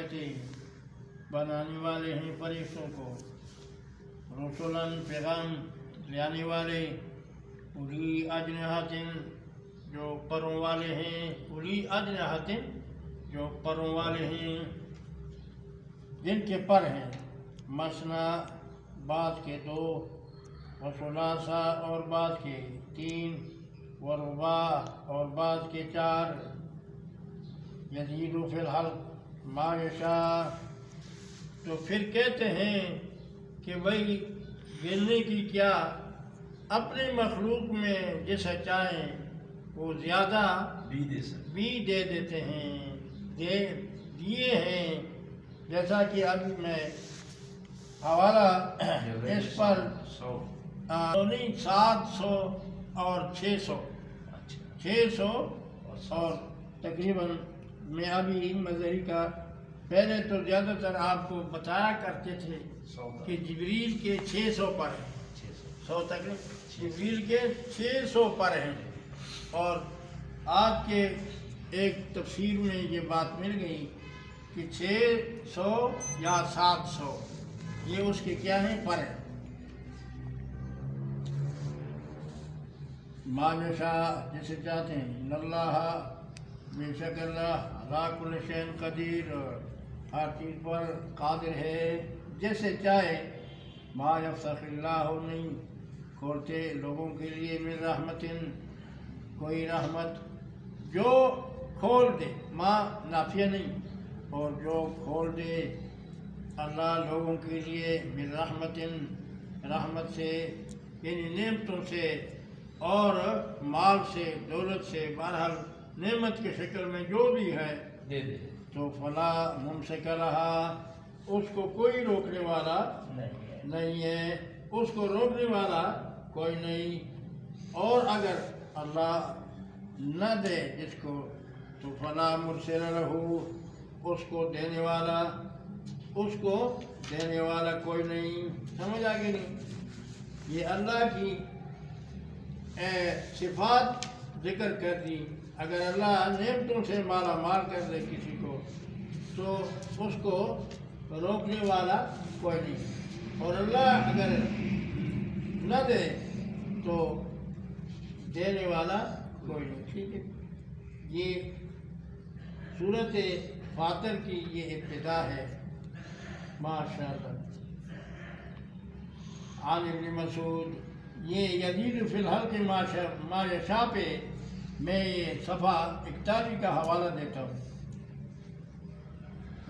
الملائکتی بنانے والے ہیں فرشتوں کو، رسولن پیغام لانے والے، اولی اجنحۃ جو پروں والے ہیں، اولی اجنحۃ جو پروں والے ہیں، جن کے پر ہیں، مثنا بعض کے دو، وثلاثہ اور بعض کے تین، ورباع اور بعض کے چار، یزید فی الخلق ما یشاء۔ تو پھر کہتے ہیں کہ بھائی گننے کی کیا، اپنی مخلوق میں جیسا چاہیں وہ زیادہ بھی دے دیتے ہیں، دیے ہیں، جیسا کہ ابھی میں حوالہ اس پر 700 اور 600 اور تقریباً میں ابھی مظہری کا پہلے تو زیادہ تر آپ کو بتایا کرتے تھے کہ جبریل کے 600 پر ہیں، 100 تقریباً جبریل کے 600 پر ہیں، اور آپ کے ایک تفسیر میں یہ بات مل گئی کہ 600 یا 700 یہ اس کے کیا ہیں، پر ہیں۔ ما یشاء جسے چاہتے ہیں، ان اللہ بے شک اللہ علی کل شیء قدیر ہر چیز پر قادر ہے، جیسے چاہے۔ ما یفتح اللہ نہیں کھولتے لوگوں کے لیے من رحمت کوئی رحمت، جو کھول دے، ما نافیہ نہیں، اور جو کھول دے اللہ لوگوں کے لیے من رحمت رحمت سے، یعنی نعمتوں سے اور مال سے، دولت سے، بہرحال نعمت کی شکل میں جو بھی ہے دے دے تو فلا ممسک لہا، اس کو کوئی روکنے والا نہیں ہے، اس کو روکنے والا کوئی نہیں، اور اگر اللہ نہ دے جس کو تو فلا مرسل لہو، اس کو دینے والا کوئی نہیں۔ سمجھ آگے نہیں؟ یہ اللہ کی صفات ذکر کر دی۔ اگر اللہ نعمتوں سے مالا مال کر دے کسی کو تو اس کو روکنے والا کوئی نہیں، اور اللہ اگر نہ دے تو دینے والا کوئی نہیں۔ ٹھیک ہے، یہ سورۃ فاطر کی یہ ابتدا ہے۔ ماشاءاللہ۔ عن ابن مسعود، یہ یزید فی الخلق ما یشاء پہ میں یہ صفحہ 41 کا حوالہ دیتا ہوں۔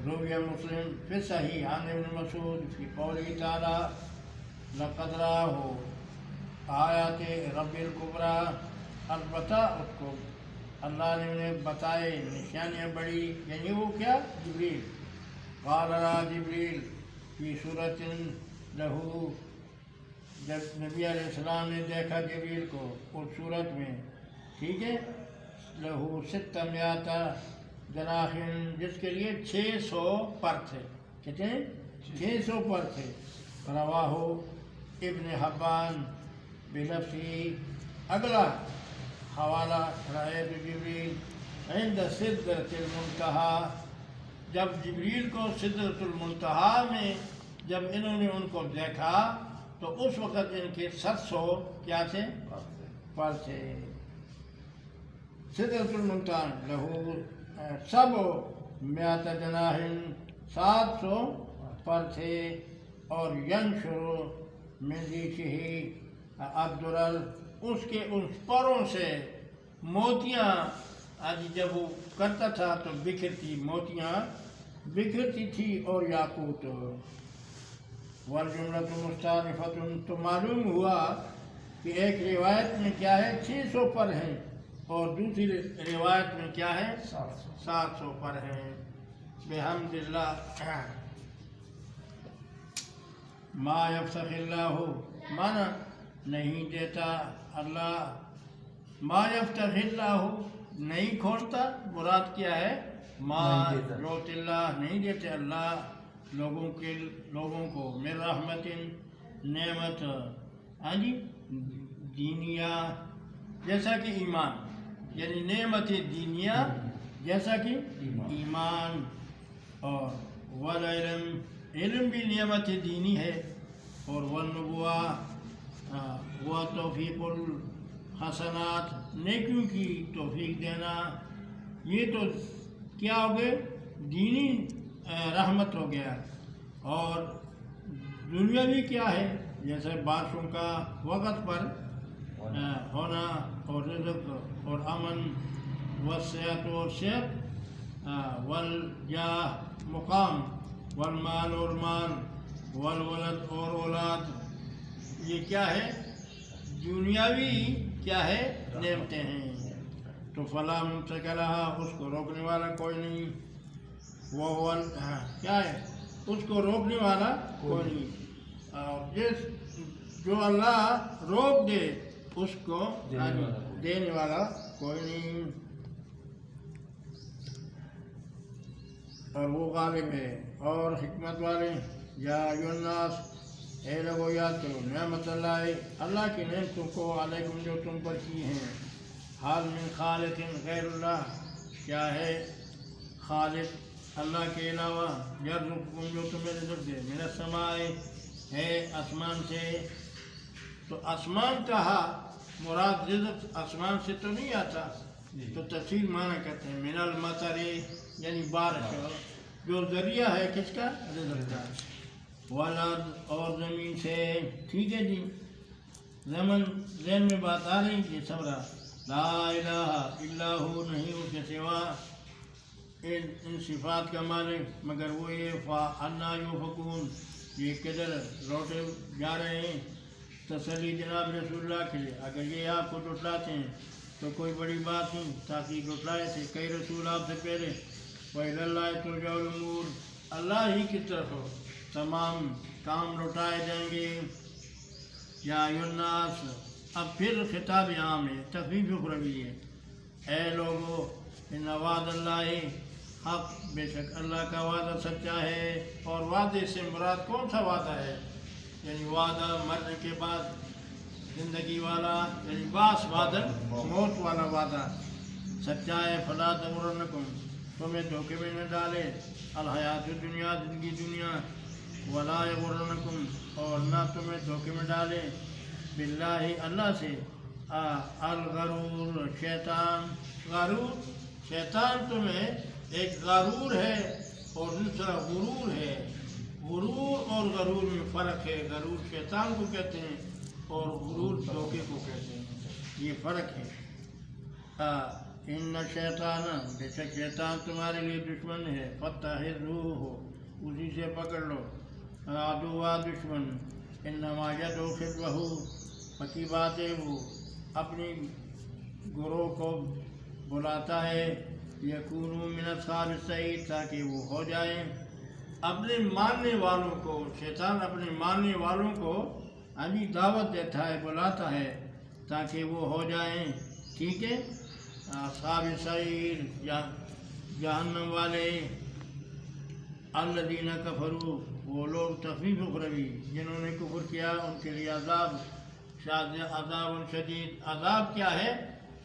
روی مسلم فی صحیح عن ابن مسعود فی قوله تعالی لقد راہ آیات رب الکبریٰ، البتہ اس کو اللہ نے انہیں بتائے نشانیاں بڑی، یعنی وہ کیا، جبریل۔ قال را جبریل فی صورت لہو، جب نبی علیہ السلام نے دیکھا جبریل کو اس صورت میں، ٹھیک ہے، لہو 600 جناح، جس کے لیے 600 پر تھے، کہتے ہیں 600 پر تھے۔ رواہ ابن حبان بلفظی، اگلا حوالہ رأیت جبریل عند سدرۃ المنتہی، جب جبریل کو سدرۃ المنتہی میں جب انہوں نے ان کو دیکھا تو اس وقت ان کے 700 کیا تھے، پر تھے۔ سدرۃ المنتہی لہو 700 جناح، 700 پر تھے، اور ینشر من ریشہ الدرر، اس کے اس پروں سے موتیاں، آج جب وہ کرتا تھا تو بکھرتی، موتیاں بکھرتی تھی، اور یاقوت۔ والجملۃ مستانفۃ، تو معلوم ہوا کہ ایک روایت میں کیا ہے 600 پر ہیں، اور دوسری روایت میں کیا ہے 700 پر ہیں۔ بحمد اللہ۔ ما یفتح اللہ، مانا نہیں دیتا اللہ، ما یفتح اللہ نہیں کھولتا، مراد کیا ہے، ما یؤتی اللہ نہیں دیتے اللہ لوگوں کو من رحمت نعمت، ہاں جی، دینیا، جیسا کہ ایمان، یعنی نعمت دینیا جیسا کہ ایمان، اور والعلم، علم بھی نعمت دینی ہے، اور والنبوہ وہ توفیق الحسنات، نیکیوں کی توفیق دینا، یہ تو کیا ہو گئے؟ دینی رحمت ہو گیا۔ اور دنیاوی کیا ہے؟ جیسے بارشوں کا وقت پر ہونا، اور رزق اور امن، والصحت اور صحت، والجاہ مقام، والمال اور مال، والولد اور اولاد، یہ کیا ہے؟ دنیاوی کیا ہے؟ نعمتیں ہیں۔ تو فلا ممسک لہا، اس کو روکنے والا کوئی نہیں، وہ کیا ہے؟ اس کو روکنے والا کوئی نہیں۔ جو اللہ روک دے اس کو دینے والا کوئی نہیں، اور وہ غالب ہے اور حکمت والے۔ یا ایھا الناس، اے لوگو یاد کرو نعمت اللہ کی نعمتوں کو علیکم جو تم پر کی ہیں۔ حال من خالق غیر اللہ، کیا ہے خالق اللہ کے علاوہ؟ یرزقکم، جو تمہیں رزق دے، من السماء، ہے آسمان سے۔ تو آسمان کہا، مراد رزق آسمان سے تو نہیں آتا، تو تفصیل معنی کرتے ہیں من المطر، یعنی بارش، جو ذریعہ ہے کس کا؟ رزق کا۔ والارض، اور زمین سے، ٹھیک ہے جی، ذہن میں بات آ رہی کہ سمرا لا الہ الا ہو، نہیں اس کے سوا ان صفات کا مالک مگر وہ یہ فانا یؤفکون، یہ کدھر لوٹے جا رہے ہیں۔ تسلی جناب رسول اللہ کے لیے، اگر یہ آپ کو جھٹلاتے ہیں تو کوئی بڑی بات نہیں، تاکہ جھٹلائے تھے کئی رسول آپ سے پہلے۔ وَإِلَى اللَّهِ تُرْجَعُ الْأُمُورُ، اللہ ہی کی طرف تمام کام لوٹائے جائیں گے۔ یا ایھا الناس، اب پھر خطاب عام ہے، تخفیف اخروی ہے۔ اے لوگو، ان وعد اللہ حق، بے شک اللہ کا وعدہ سچا ہے۔ اور وعدے سے مراد کون سا وعدہ ہے؟ یعنی وعدہ مرنے کے بعد زندگی والا، یعنی باس وعدہ، موت والا وعدہ سچا ہے۔ فلا تغرنکم، تمہیں دھوکے میں نہ ڈالے، الحیات الدنیا، زندگی دنیا، ولا یغرنکم، اور نہ تمہیں دھوکے میں ڈالے، باللہ، اللہ سے، الغرور، شیطان۔ غرور، شیطان تمہیں ایک غرور ہے اور دوسرا غرور ہے۔ غرور اور غرور میں فرق ہے، غرور شیطان کو کہتے ہیں اور غرور دھوکے کو کہتے ہیں، یہ فرق ہے۔ ان شیطان، بے شک شیطان تمہارے لیے دشمن ہے، فاتخذوہ، اسی سے پکڑ لو، عدوا، دشمن، انما یدعو حزبہ، پکی بات ہے وہ اپنی گروہ کو بلاتا ہے، یکونوا من اصحاب السعیر، تاکہ وہ ہو جائیں اپنے ماننے والوں کو، شیطان اپنے ماننے والوں کو دعوت دیتا ہے، بلاتا ہے تاکہ وہ ہو جائیں، ٹھیک ہے، اصحاب السعیر، جہنم والے، الذین کفروا، وہ لوگ، تخفیف اخروی، جنہوں نے کفر کیا ان کے لیے عذاب شدید، عذاب کیا ہے؟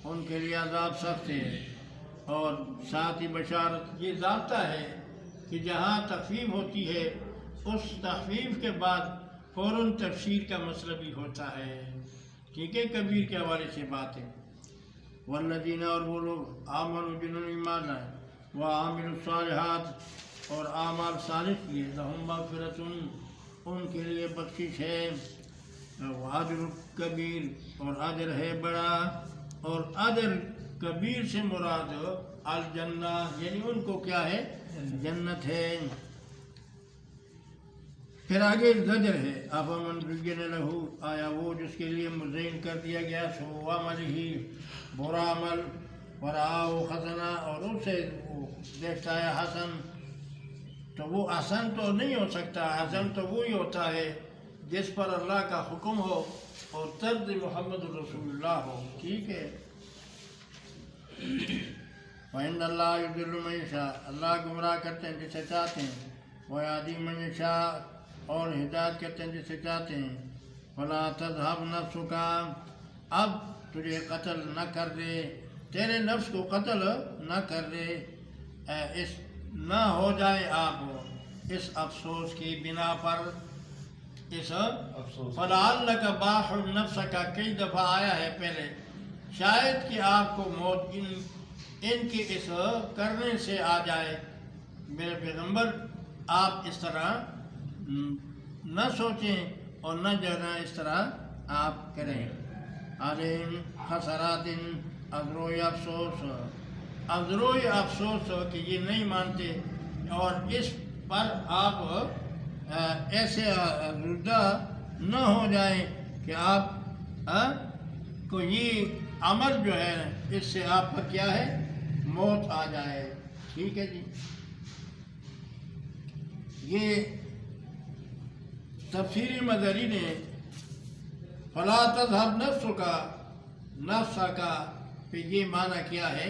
ان کے لیے عذاب سخت ہے۔ اور ساتھ ہی بشارت، یہ ضابطہ ہے کہ جہاں تخفیف ہوتی ہے اس تخفیف کے بعد فوراً تفسیر کا مسئلہ بھی ہوتا ہے، ٹھیک ہے، کبیر کے حوالے سے بات ہے۔ والذین، اور وہ لوگ، آمنوا، جنہوں نے ایمان لائے، وعملوا الصالحات، اور اعمال صالح کیے، لہم مغفرۃ، ان کے لیے بخشش ہے، واجر کبیر، اور اجر ہے بڑا۔ اور اجر کبیر سے مراد الجنہ، یعنی ان کو کیا ہے؟ جنت ہے۔ پھر آگے زجر ہے، افمن زین لہ، آیا وہ جس کے لیے مزین کر دیا گیا سوء عملہ، برا عمل، ورآہ حسنا، اور اسے وہ دیکھتا ہے حسن، تو وہ حسن تو نہیں ہو سکتا، حسن تو وہی ہوتا ہے جس پر اللہ کا حکم ہو اور طرز محمد رسول اللہ ہو، ٹھیک ہے۔ وَإِنَّ اللَّهَ يُضِلُّ مَن يَشَاءُ، اللہ گمراہ کرتے ہیں جسے چاہتے ہیں، وَيَهْدِي مَن يَشَاءُ، اور ہدایت کرتے ہیں جسے چاہتے ہیں۔ فَلَا تَذْهَبْ نَفْسُكَ، اب تجھے قتل نہ کر دے، تیرے نفس کو قتل نہ کر دے، اس نہ ہو جائے آپ اس افسوس کی بنا پر، اس فَلَعَلَّكَ بَاخِعٌ نَفْسَكَ کا کئی دفعہ آیا ہے پہلے، شاید کہ آپ کو موت ان کے اس کرنے سے آ جائے۔ میرے پیغمبر آپ اس طرح نہ سوچیں اور نہ جو ہے اس طرح آپ کریں۔ عَلَيْهِمْ حَسَرَاتٍ ازروئی افسوس، ازروئی افسوس کہ یہ نہیں مانتے، اور اس پر آپ ایسے زدہ نہ ہو جائیں کہ آپ کو یہ عمل جو ہے اس سے آپ پر کیا ہے، موت آ جائے۔ ٹھیک ہے جی، یہ تفسیری مدری نے فَلَا تَذْهَبْ نَفْسَكَ پہ یہ معنی کیا ہے،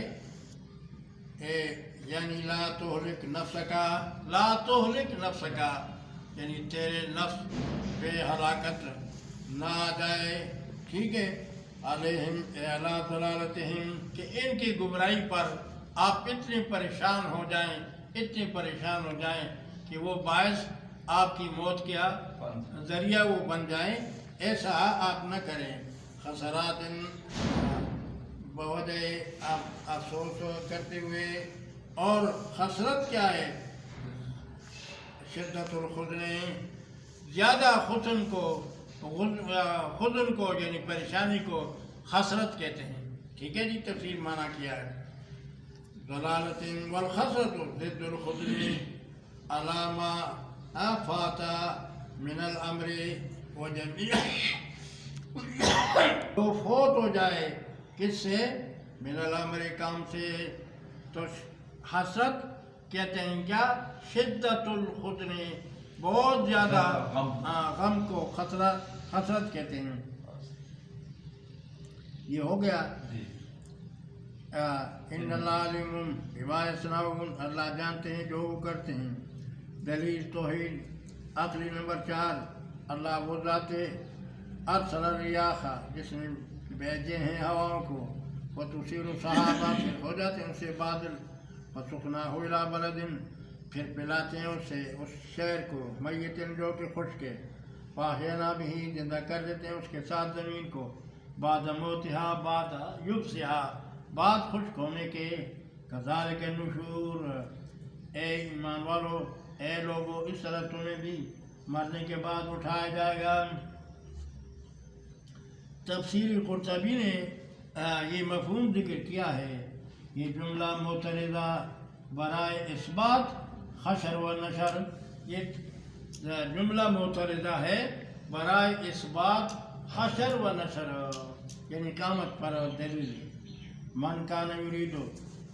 یعنی لا تہلک نفسک، لا تہلک نفسک، یعنی تیرے نفس پہ ہلاکت نہ آ جائے۔ ٹھیک ہے، علیہم اعلیٰ ضلالتہم، کہ ان کی گمراہی پر آپ اتنے پریشان ہو جائیں، اتنے پریشان ہو جائیں کہ وہ باعث آپ کی موت کیا ذریعہ وہ بن جائیں، ایسا آپ نہ کریں۔ خسرات بوجہ آپ افسوس کرتے ہوئے، اور خسرت کیا ہے، شدت الخزن، زیادہ خزن کو یعنی پریشانی کو خسرت کہتے ہیں۔ ٹھیک ہے جی، تفسیر معنی کیا ہے، ضلالت والخسرت ضد الخزن علامہ فات من الامر وجميع، تو فوت ہو جائے کس سے، من الامر کام سے، تو حسرت کہتے ہیں کیا، شدت الخزن، بہت زیادہ غم کو حسرت کہتے ہیں۔ یہ ہو گیا، ان اللہ علیم بما یصنعون، اللہ جانتے ہیں جو وہ کرتے ہیں۔ دلیل توحید عقلی نمبر 4، اللہ وہ ذات ہے ارسل الریاح، جس نے بھیجے ہیں ہواؤں کو، وتصیر صحابہ، پھر ہو جاتے ہیں ان سے بادل، وسقناہ الی بلد، پھر پلاتے ہیں اس سے اس شہر کو، میت جو کہ خشک ہے، فاحینا بہ، زندہ کر دیتے ہیں اس کے ساتھ زمین کو، بعد موتہا، بعد یبسہا، بعد خشک ہونے کے، کذالک النشور، اے ایمان والو، اے لوگو، اس طرح تمہیں بھی مرنے کے بعد اٹھایا جائے گا۔ تفسیر قرطبی نے یہ مفہوم ذکر کیا ہے، یہ جملہ معترضہ برائے اثبات حشر و نشر، یہ جملہ معترضہ ہے برائے اثبات حشر و نشر، یعنی قیامت پر دلیل۔ من کان یرید،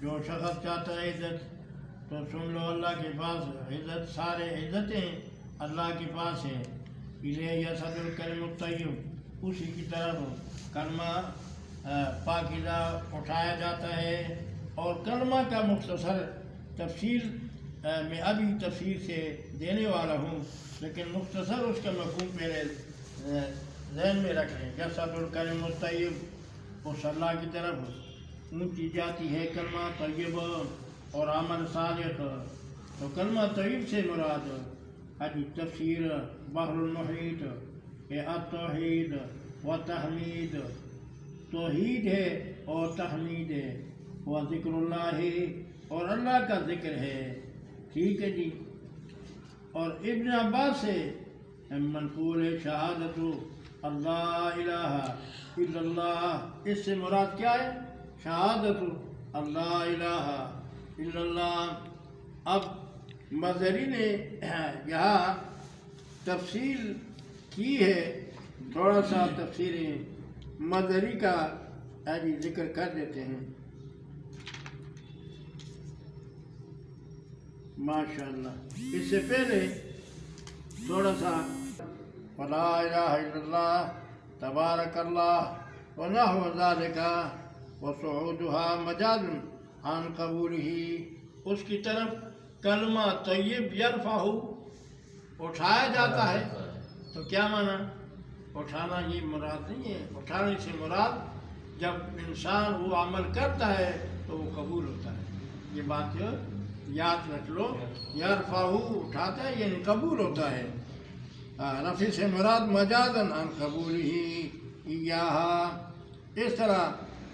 جو شخص چاہتا ہے عزت، تو سن لو اللہ کے پاس عزت، سارے عزتیں اللہ کے پاس ہے۔ الیہ یصعد الکلم الطیب، اسی کی طرف کلمہ پاکیزہ اٹھایا جاتا ہے۔ اور کلمہ کا مختصر تفصیل میں ابھی تفسیر سے دینے والا ہوں، لیکن مختصر اس کا مفہوم پہلے ذہن میں رکھیں۔ یصعد الکلم الطیب، اس اللہ کی طرف اونچی جاتی ہے کلمہ طیب اور عمل صالح، تو کلمہ طیب سے مراد حدیث تفسیر بحر المحیط، التوحید و تحمید، توحید ہے اور تحمید ہے، وہ ذکر اللہ ہے، اور اللہ کا ذکر ہے۔ ٹھیک ہے جی، اور ابن عباس سے منقول ہے شہادت اللہ الہ الا اللہ، اس سے مراد کیا ہے، شہادت اللہ الہ الا اللہ۔ اب مظہری نے یہاں تفصیل کی ہے، تھوڑا سا تفسیر مظہری کا ذکر کر دیتے ہیں۔ ماشاءاللہ، اس سے پہلے تھوڑا سا وَلَا إِلَهَ إِلَّا اللَّهُ تَبَارَكَ اللَّهُ وَنَحْوَ ذَلِكَ وَصُعُودُهَا مَجَازٌ عَنْ قَبُولِهِ، اس کی طرف کلمہ طیب یرفعہ اٹھایا جاتا ہے، تو کیا معنی، اٹھانا یہ مراد نہیں ہے، اٹھانے سے مراد جب انسان وہ عمل کرتا ہے تو وہ قبول ہوتا ہے، یہ بات یاد رکھ لو، یرفعہ اٹھاتا ہے یعنی قبول ہوتا ہے، رفع سے مراد مجازن عن قبولہ ایہا، اس طرح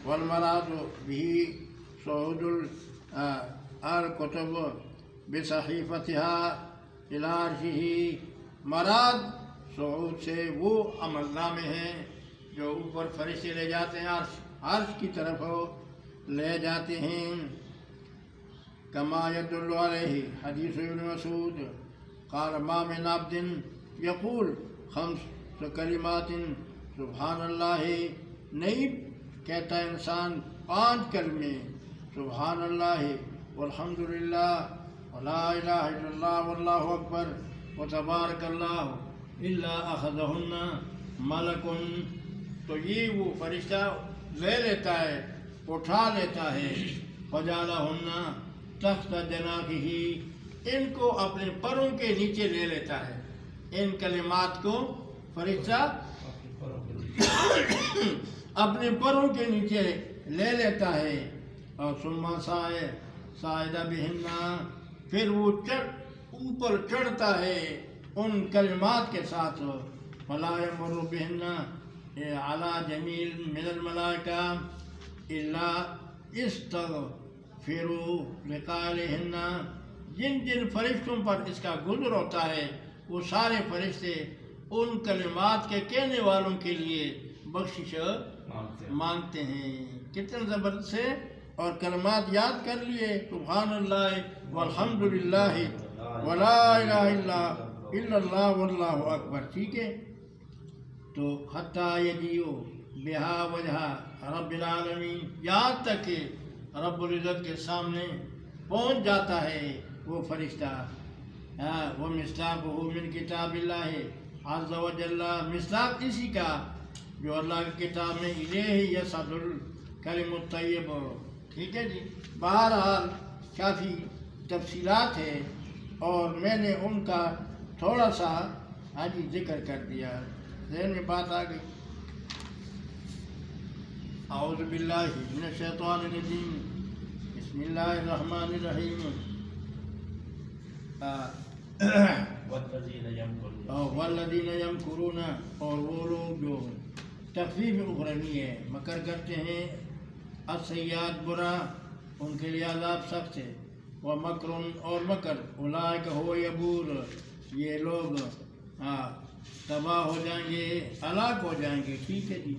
والمراد بھی صعود الکتب بصحیفتها الی عرشہ، مراد صعود سے وہ عمل نامے ہیں جو اوپر فرشتے لے جاتے ہیں، عرش کی طرف لے جاتے ہیں، کما یدل علیہ حدیث ابن مسعود قال ما من عبد یقول خمس کلمات سبحان اللہ، نہیں کہتا انسان 5 کلمے سبحان اللہ والحمد للہ ولا الہ الا اللہ واللہ اکبر وتبارک اللہ الا اخذہن ملک، تو یہ وہ فرشتہ لے لیتا ہے، اٹھا لیتا ہے، فجعلہن تحت جناحہ، ان کو اپنے پروں کے نیچے لے لیتا ہے، ان کلمات کو فرشتہ اپنے پروں کے نیچے لے لیتا ہے، اور ثم صاعد بہن، پھر وہ اوپر چڑھتا ہے ان کلمات کے ساتھ، ولا یمر بہن علی جمیل من الملائکہ الا استغفروا لقائلہن، جن فرشتوں پر اس کا گزر ہوتا ہے وہ سارے فرشتے ان کلمات کے کہنے والوں کے لیے بخشش مانگتے ہیں۔ کتنے زبردست سے، اور کلمات یاد کر لیے، سبحان اللہ والحمد للہ ولا الہ الا اللہ واللہ اکبر، ٹھیک ہے؟ تو حتیٰ یجیء بہا وجہ رب العالمین، یہاں تک کہ رب العزت کے سامنے پہنچ جاتا ہے وہ فرشتہ، وہ مصداقہ من کتاب اللہ عز و جل، مصداق اسی کا جو اللہ کی کتاب میں الیہ یصعد الکلم الطیب، ٹھیک ہے جی؟ بہرحال کافی تفصیلات ہے اور میں نے ان کا تھوڑا سا ذکر کر دیا، ذہن میں بات آ گئی۔ اعوذ باللہ من الشیطان الرجیم، بسم اللہ الرحمن الرحیم، والذین یمکرون، اور وہ لوگ جو تخفیف اخروی ہے، مکر کرتے ہیں، السیئات برا، ان کے لیے عذاب سخت ہے، ومکر، اور مکر، اولئک هو یبور، یہ لوگ تباہ ہو جائیں گے، ہلاک ہو جائیں گے، ٹھیک ہے جی؟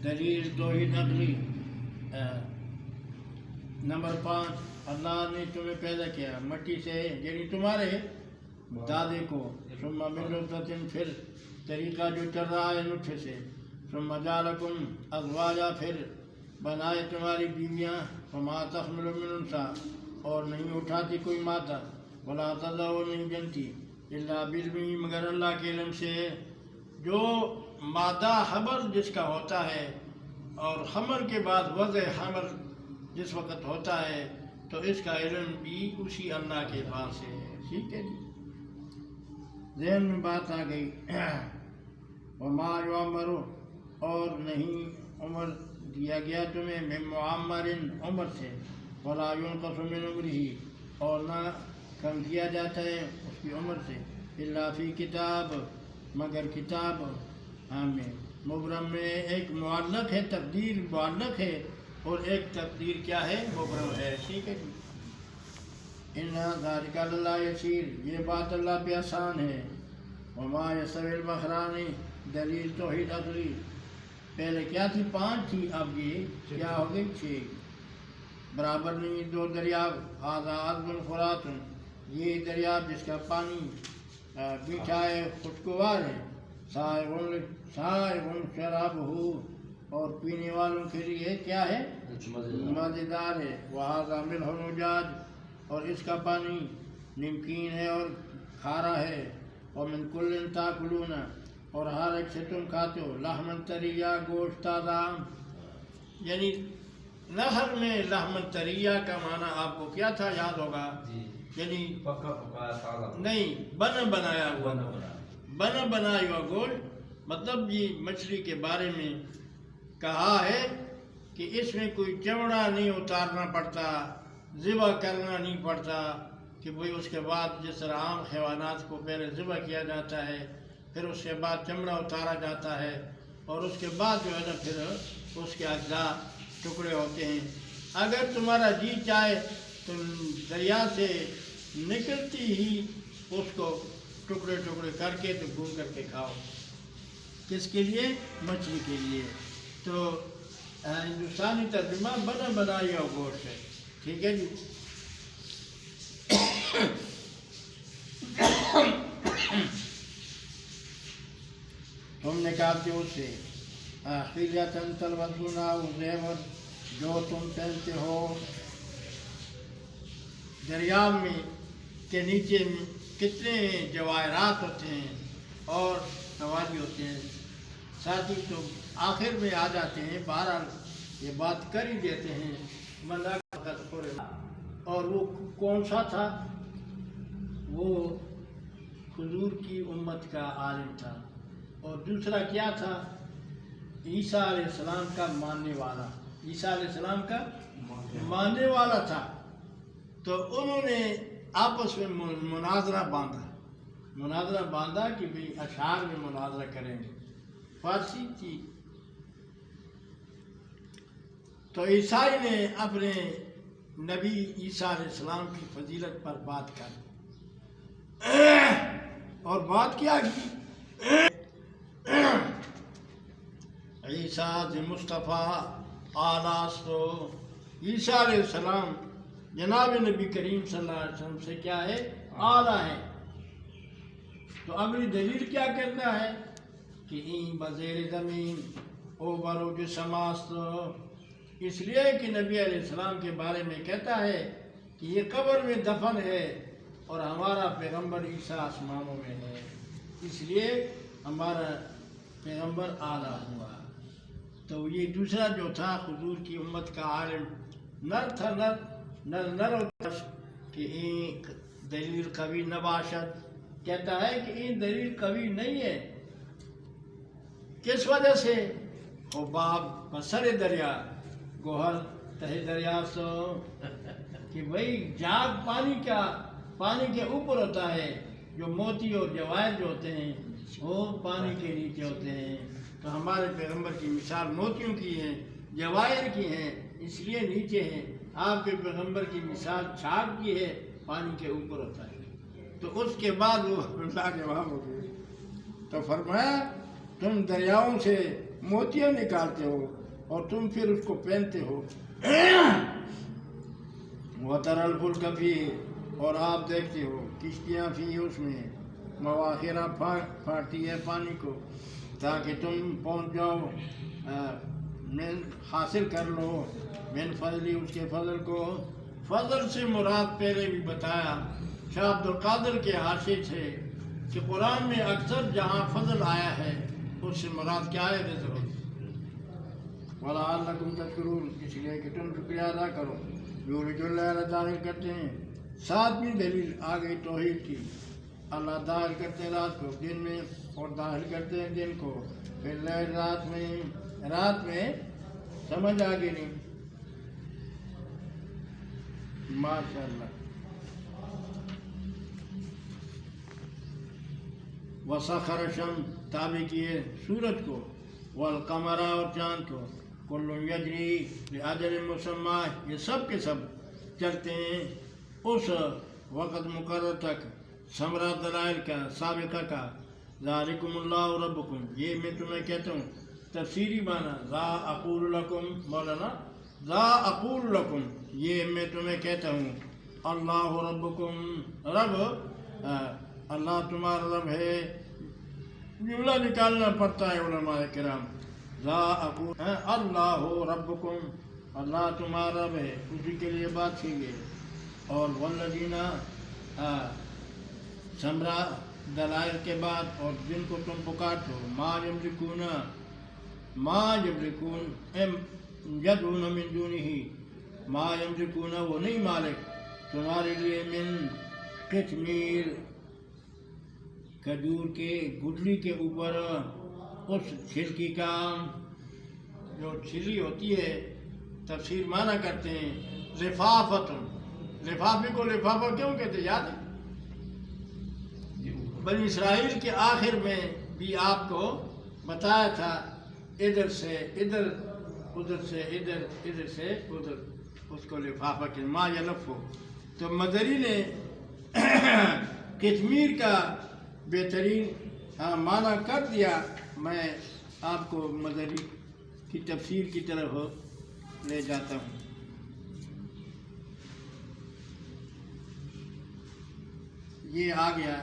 دلیل توحید عقلی، نمبر 5، اللہ نے تمہیں پیدا کیا مٹی سے، یعنی تمہارے دادے کو، ثم من نطفۃ، پھر طریقہ جو چل رہا ہے نطفے سے، ثم جعلکم ازواجا، پھر بنائے تمہاری بیویاں، وما تحمل من انثی، اور نہیں اٹھاتی کوئی مادہ، ولا تضع، نہیں جنتی، الا بعلمہ، مگر اللہ کے علم سے، جو مادہ حمل جس کا ہوتا ہے اور حمل کے بعد وضع حمل جس وقت ہوتا ہے، تو اس کا علم بھی اسی اللہ کے پاس ہے، ٹھیک ہے جی؟ ذہن میں بات آ گئی۔ وما یعمر، اور نہیں عمر دیا گیا تمہیں، من معمر، عمر سے، ولا ينقص من عمرہ، اور نہ کم کیا جاتا ہے اس کی عمر سے، الا فی کتاب، مگر کتاب میں مبرم میں، ایک معلق ہے، تقدیر معلق ہے، اور ایک تقدیر کیا ہے؟ مبرم ہے، ٹھیک ہے جی؟ ان ذالک علی اللہ یسیر، یہ بات اللہ پہ آسان ہے۔ وما یستوی البحران، دلیل توحید عقلی، پہلے کیا تھی؟ 5 تھی، اب یہ کیا ہو گئی؟ 6، برابر نہیں 2 دریاب، ھذا عذب فرات، یہ دریاب جس کا پانی میٹھا ہے، خوشگوار ہے، سائغ شرابہ، اور پینے والوں کے لیے کیا ہے؟ مزیدار ہے، وھذا ملح اجاج، اور اس کا پانی نمکین ہے اور کھارا ہے، ومن کل تاکلون، اور ہر ایک سے تم کھاتے ہو، لحما طریا، گوشت تازہ، یعنی نہر میں لحم طریہ کا معنی آپ کو کیا تھا؟ یاد ہوگا، یعنی نہیں، بنا بنایا ہوا، بنا بنایا ہوا گوشت، مطلب یہ مچھلی کے بارے میں کہا ہے کہ اس میں کوئی چمڑا نہیں اتارنا پڑتا، ذبح کرنا نہیں پڑتا کہ بھئی اس کے بعد جس طرح عام حیوانات کو پہلے ذبح کیا جاتا ہے، پھر اس کے بعد چمڑا اتارا جاتا ہے، اور اس کے بعد جو ہے نا پھر اس کے اجزاء ٹکڑے ہوتے ہیں۔ اگر تمہارا جی چاہے تم دریا سے نکلتی ہی اس کو ٹکڑے ٹکڑے کر کے تو بھون کر کے کھاؤ۔ کس کے لیے؟ مچھلی کے لیے۔ تو ہندوستانی ترجمہ بنا بنایا گوشت ہے، ٹھیک ہے جی۔ تم نکالتے ہو سے خیلیتاً تلبسونہ زیور جو تم پہنتے ہو دریا میں کے نیچے میں کتنے جواہرات ہوتے ہیں اور سواری ہوتے ہیں، ساتھ ہی تو آخر میں آ جاتے ہیں، بہرحال یہ بات کر ہی دیتے ہیں ملا اور وہ کون سا تھا؟ وہ حضور کی امت کا عالم تھا، اور دوسرا کیا تھا؟ عیسیٰ علیہ السلام کا ماننے والا، عیسیٰ علیہ السلام کا ماننے والا تھا۔ تو انہوں نے آپس میں مناظرہ باندھا کہ بھئی اشعار میں مناظرہ کریں گے، فارسی تھی۔ تو عیسائی نے اپنے نبی عیسیٰ علیہ السلام کی فضیلت پر بات کر اور بات کیا کی؟ عیسیٰ مصطفیٰ آلاستو، عیسیٰ علیہ السلام جناب نبی کریم صلی اللہ علیہ وسلم سے کیا ہے؟ اعلیٰ ہے۔ تو اگلی دلیل کیا کہتا ہے کہ این بزیر زمین او بروج سماست، اس لیے کہ نبی علیہ السلام کے بارے میں کہتا ہے کہ یہ قبر میں دفن ہے اور ہمارا پیغمبر عیسیٰ آسمانوں میں ہے، اس لیے ہمارا پیغمبر اعلیٰ ہوا۔ تو یہ دوسرا جو تھا حضور کی امت کا عالم نر تھا، نر ہوتا کہ این دلیل قوی نباشت، کہتا ہے کہ این دلیل قوی نہیں ہے۔ کس وجہ سے؟ حباب بسر دریا گوہر تہ دریا سو، کہ بھئی جاگ پانی کے اوپر ہوتا ہے، جو موتی اور جواہر جو ہوتے ہیں وہ پانی کے نیچے ہوتے ہیں۔ تو ہمارے پیغمبر کی مثال موتیوں کی ہے، جواہر کی ہیں، اس لیے نیچے ہیں۔ آپ کے پیغمبر کی مثال چھاگ کی ہے، پانی کے اوپر ہوتا ہے۔ تو اس کے بعد وہ لاجواب ہو گئے۔ تو فرمایا تم دریاؤں سے موتیاں نکالتے ہو اور تم پھر اس کو پہنتے ہو۔ وَتَرَى الْفُلْكَ فِيهِ، اور آپ دیکھتے ہو کشتیاں فی اس میں مواخرہ پھاڑتی ہے پانی کو، تاکہ تم پہنچ جاؤ حاصل کر لو من فضلی، اس کے فضل کو۔ فضل سے مراد پہلے بھی بتایا شاہ عبد القادر کے حاشیے سے کہ قرآن میں اکثر جہاں فضل آیا ہے اس سے مراد کیا ہے؟ رزق۔ وَلَعَلَّكُمْ تَشْكُرُونَ، اس لیے کہ تم شکریہ ادا کرو۔ یولج اللیل، داخل کرتے ہیں، ساتویں دلیل آ گئی توحید کی۔ اللہ داخل کرتے ہیں رات کو دن میں اور داخل کرتے ہیں دن کو پھر لیل رات میں سمجھ آگے نہیں؟ ماشاءاللہ۔ وسخر الشمس، تابع کیے سورج کو، والقمر، اور چاند کو، کل یجری لأجل مسمی، یہ سب کے سب چلتے ہیں اس وقت مقرر تک، ثمرہ دلائل کا، سابقہ کا۔ ذالکم اللہ ربکم، یہ میں تمہیں کہتا ہوں، تفسیری معنی ذا اقول لکم، مولانا ذا اقول لکم، یہ میں تمہیں کہتا ہوں، اللہ ربکم، رب اللہ تمہارا رب ہے۔ جملہ نکالنا پڑتا ہے علماء کرام۔ ذا اقول اللہ ربکم، اللہ تمہارا رب ہے، اسی کے لیے بات کی گئی۔ اور والذین، ثمرہ دلائل کے بعد، اور جن کو تم پکارتے ہو، ما یملکون یدعون من دونہ، ما یملکون، وہ نہیں مالک تمہارے لیے، من قطمیر، کھجور کے گٹلی کے اوپر، اس چھلکی کا، جو چھلی ہوتی ہے، تفسیر معنی کرتے ہیں رفافت، لفافے کو لفافہ کیوں کہتے یاد ہے؟ بنی اسرائیل کے آخر میں بھی آپ کو بتایا تھا ادھر سے ادھر، ادھر سے ادھر، ادھر سے ادھر، اس کو لفافہ کے ما یلف ہو. تو مدری نے کشمیر کا بہترین معنی کر دیا. میں آپ کو مدری کی تفسیر کی طرف لے جاتا ہوں. یہ آ گیا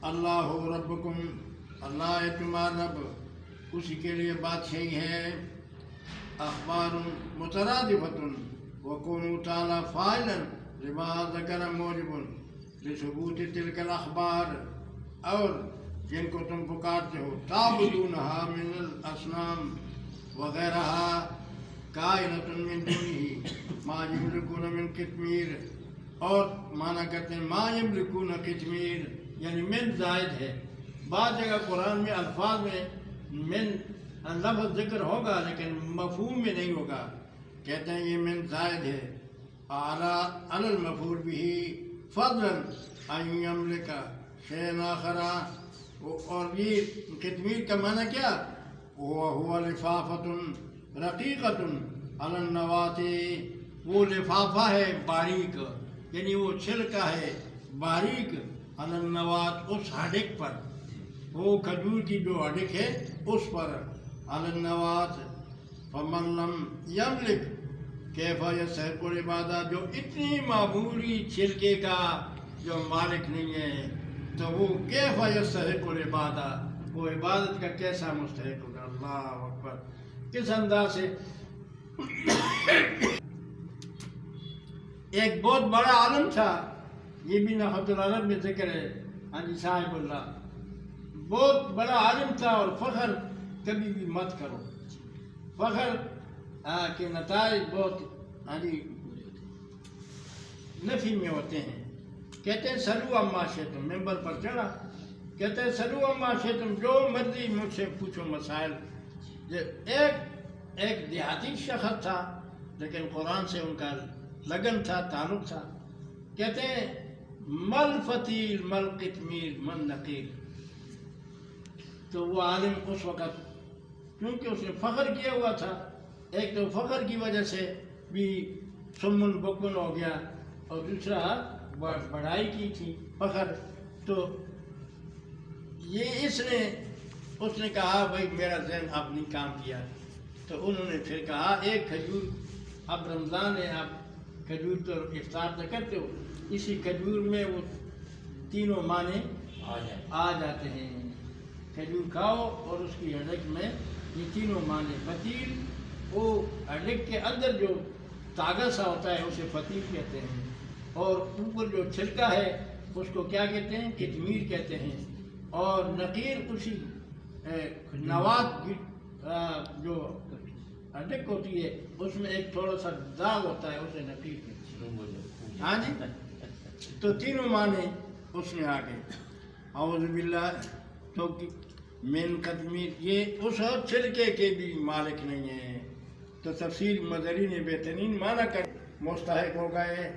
اللہ ربکم، اللہ ہے تمہارا رب، اسی کے لیے بادشاہی ہے. اخبار مترادفۃ وکونوا تعالی فاعلا لما ذکر موجب لثبوت تلک الاخبار، اور جن کو تم پکارتے ہو تعبدونها من الاصنام وغیرہ کائنۃ من دونہ ما یملکون من قطمیر، اور معنی کرتے ہیں ما یملکون قطمیر یعنی من زائد ہے. بعض جگہ قرآن میں الفاظ میں من لفظ ذکر ہوگا لیکن مفہوم میں نہیں ہوگا. کہتے ہیں یہ من زائد ہے. علی المفعول به فضلا ان یملک شیئا آخر، اور یہ قطمیر کا معنی کیا؟ هو لفافۃ رقیقۃ علی النواۃ، وہ لفافہ ہے باریک، یعنی وہ چھلکا ہے باریک، علی النواۃ اس ہڈک پر، وہ کھجور کی جو ہڈک ہے اس پر، علی النواۃ. فمن لم یملک کیف یستحق العبادۃ، جو اتنی معمولی چھلکے کا جو مالک نہیں ہے تو وہ کیف یستحق العبادۃ، وہ عبادت کا کیسا مستحق ہوگا. اللہ اکبر. کس انداز سے ایک بہت بڑا عالم تھا، یہ بھی نحوۃ العرب میں ذکر ہے. ہاں جی صاحب اللہ بہت بڑا عالم تھا، اور فخر کبھی بھی مت کرو. فخر کے نتائج بہت ہاں جی نفی میں ہوتے ہیں. کہتے ہیں سلو اما شئتم، ممبر پر چڑھا، کہتے ہیں سلو اما شئتم، جو مرضی مجھ سے پوچھو مسائل. ایک دیہاتی شخص تھا لیکن قرآن سے ان کا لگن تھا، تعلق تھا. کہتے ہیں مل فتیل مل قطمیر من نقیر. تو وہ عالم اس وقت کیونکہ اس نے فخر کیا ہوا تھا، ایک تو فخر کی وجہ سے بھی سمن بکن ہو گیا، اور دوسرا بڑائی کی تھی فخر. تو یہ اس نے کہا بھائی میرا ذہن اب نہیں کام کیا. تو انہوں نے پھر کہا ایک کھجور، اب رمضان ہے، آپ کھجور تو افطار تو کرتے ہو، اسی کھجور میں وہ تینوں معنی آ جاتے ہیں. کھجور کھاؤ اور اس کی ہڈک میں یہ تینوں معنی. فتیل وہ ہڈک کے اندر جو تاغا سا ہوتا ہے اسے فتیل کہتے ہیں، اور اوپر جو چھلکا ہے اس کو کیا کہتے ہیں؟ قطمیر کہتے ہیں. اور نقیر اسی نوات جو ہڈک ہوتی ہے اس میں ایک تھوڑا سا داغ ہوتا ہے، اسے نقیر کہتے ہیں. ہاں جی. تو تینوں معنی اس میں آ گئے. اعوذ باللہ. تو من قطمیر، یہ اس چھلکے کے بھی مالک نہیں ہے. تو تفسیر مدری نے بہترین معنی کر مستحق ہو گئے.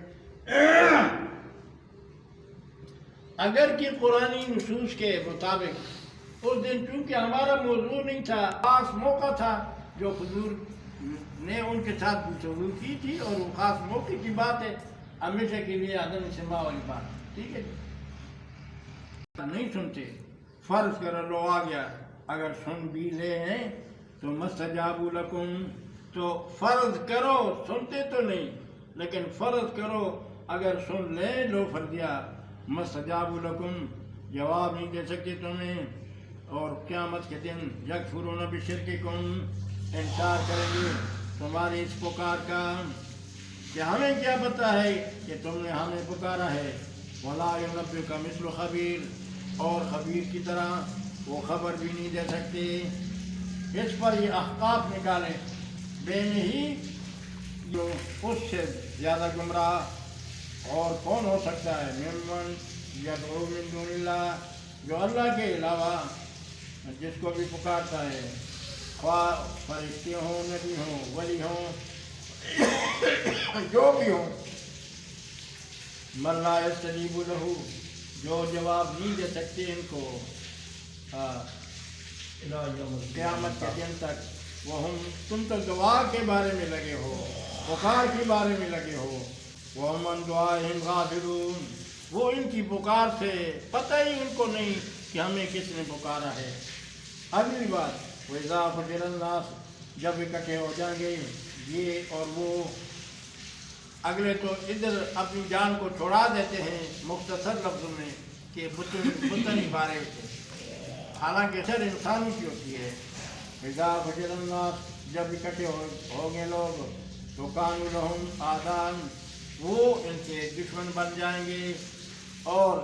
اگر کہ قرآنی نصوص کے مطابق اس دن چونکہ ہمارا موضوع نہیں تھا، خاص موقع تھا جو حضور نے ان کے ساتھ گفتگو کی تھی، اور وہ خاص موقع کی بات ہے، ہمیشہ کے لیے عدم سماع والی بات. ٹھیک ہے، نہیں سنتے. فرض کرو لو آ گیا، اگر سن بھی لے ہیں تو مستجابوا لکم، تو فرض کرو، سنتے تو نہیں لیکن فرض کرو اگر سن لیں لو فرضیہ. مستجابوا لکم، جواب نہیں دے سکتے تمہیں. اور قیامت کے دن یکفرون بشرککم، انکار کریں گے تمہاری اس پکار کا کہ ہمیں کیا پتہ ہے کہ تم نے ہمیں پکارا ہے. ولا ینبئک مثل خبیر، اور خبیر کی طرح وہ خبر بھی نہیں دے سکتے. اس پر یہ احقاف نکالیں، بے نہیں جو اس سے زیادہ گمراہ اور کون ہو سکتا ہے؟ ممن یدعو من دون اللہ، جو اللہ کے علاوہ جس کو بھی پکارتا ہے، خواہ فرشتے ہوں، نبی ہوں، ولی ہوں، جو بھی ہوں، من لا یستجیب لہو، جو جواب نہیں دے سکتے ان کو قیامت کے دن تک، وہ ہم تم تو دعا کے بارے میں لگے ہو، پکار کے بارے میں لگے ہو، وہ من دعائہم غافلون، وہ ان کی پکار سے پتہ ہی ان کو نہیں کہ ہمیں کس نے پکارا ہے۔ اگلی بات، وَإِذَا حُشِرَ النَّاسُ، جب اکٹھے ہو جائیں گے یہ اور وہ، اگلے تو ادھر اپنی جان کو چھوڑا دیتے ہیں مختصر لفظوں میں کہ بتن بارے سے، حالانکہ سر انسانی کی ہوتی ہے۔ اذا حشر الناس، جب اکٹھے ہو گئے لوگ، تو کانوا لہم آذان، وہ ان کے دشمن بن جائیں گے، اور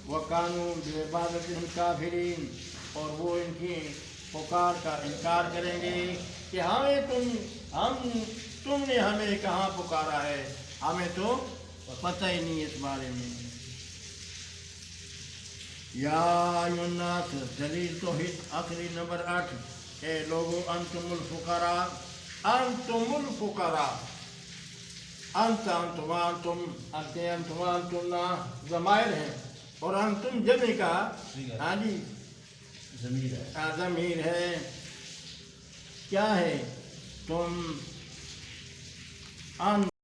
وکانوا بعبادتہم کافرین، اور وہ ان کی پکار کا انکار کریں گے کہ تم نے ہمیں کہاں پکارا ہے، ہمیں تو پتہ ہی نہیں اس بارے میں۔ یا ایھا الناس، دلیل توحید آخری نمبر 8، اے لوگو انتم الفقراء، انتم الفقراء، انتم نا ضمائر ہیں، اور انتم جمع کا ہاں جی ضمیر ہے، کیا ہے؟ تم